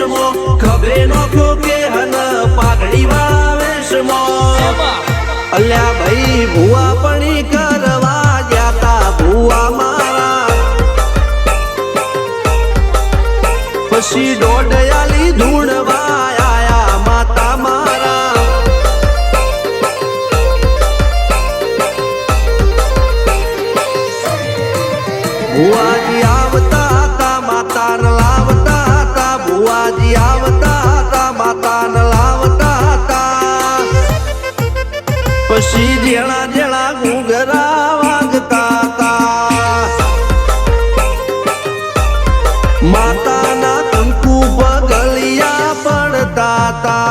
દેશમો ખભે નોખો કે હન પાઘડી વાળા વેશમો અલ્યા ભાઈ ભુવા પણી કરવા ગયા તા ભુવા મારા પછી દોડયાલી ધૂણવા આયા માતા મારા ભુવાજી આવતા હતા માતાને લાવતા હતા ભુવાજી આવતા હતા માતાને લાવતા હતા પછી જેણા જેણા ઘૂંઘરા વાગતા હતા માતાના કંકુ પગલિયા પડતા હતા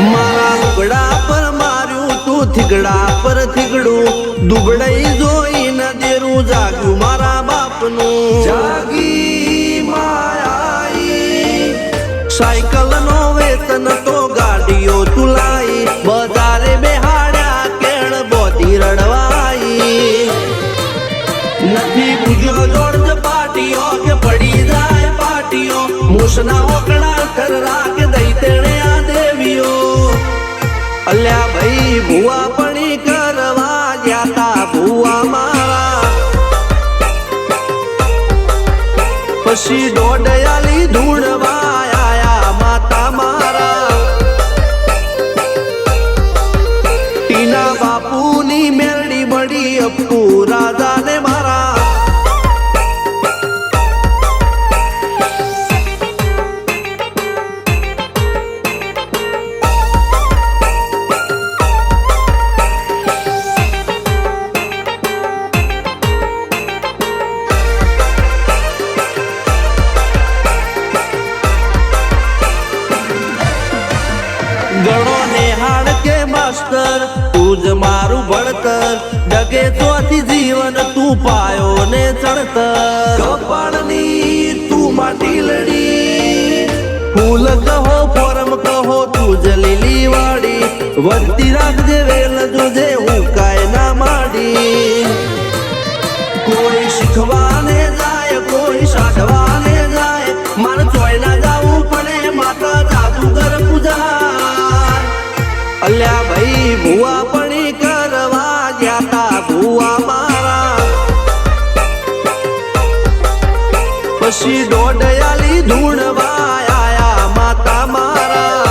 મારા લુગડા પર માર્યું તું થીગડા પર થીગડું દુબળાઈ જોઈને દેરું જાગ્યું મારા બાપનું જાગી માયાઈ સાયકલ નો વેતન તો ગાડીઓ તુલાઈ બજારે બેહાડ્યા કેળ બોધી રડવાઈ નથી પૂજ્યો જોર્જ પાટીઓ કે પડી જાય પાટીઓ મૂસના ઓકડા થરરા કે દઈ તેણે આ દેવીઓ અલ્યા ભાઈ ભુવા પણી કરવા ગયા તા ભુવા મારા પછી દોડયાલી ધૂણવા આયા માતા મારા ટીના બાપુની મેરડી મળી અપ્પુ રાજાને મારા ગણો નેહાળ કે માસ્ટર તું જ મારું ભણતર ડગે ચોથી જીવન તું પાયો ને ચણતર કપાળની તું માટી લડી ફૂલ કહો ફોરમ કહો તું જ લીલી વાડી વધતી રાખજે વેલ જોજે હું કાય ના માડી કોઈ શીખવાને જાય કોઈ સાધવાને જાય માર ચોય ના જાવું પડે માતા જાદુગર પૂજા અલ્યા ભાઈ ભુવા પણી કરવા ગયા તા ભુવા મારા પછી દોડયાલી ધૂણવા આયા માતા મારા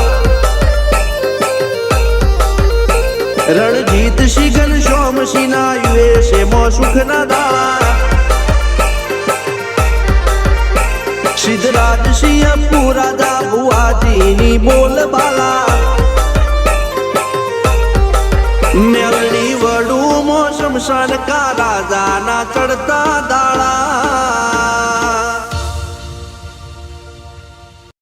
રણજીત સિંહ ઘનશ્યામ સિંહ ના યુએસે મો સુખ ના દાળા સિદ્ધરાજ સિંહ અપ્પુ રાજા ભુવાજીની બોલ બાલા મેલડી વડું મો શમશાન કા રાજા ના ચડતા દા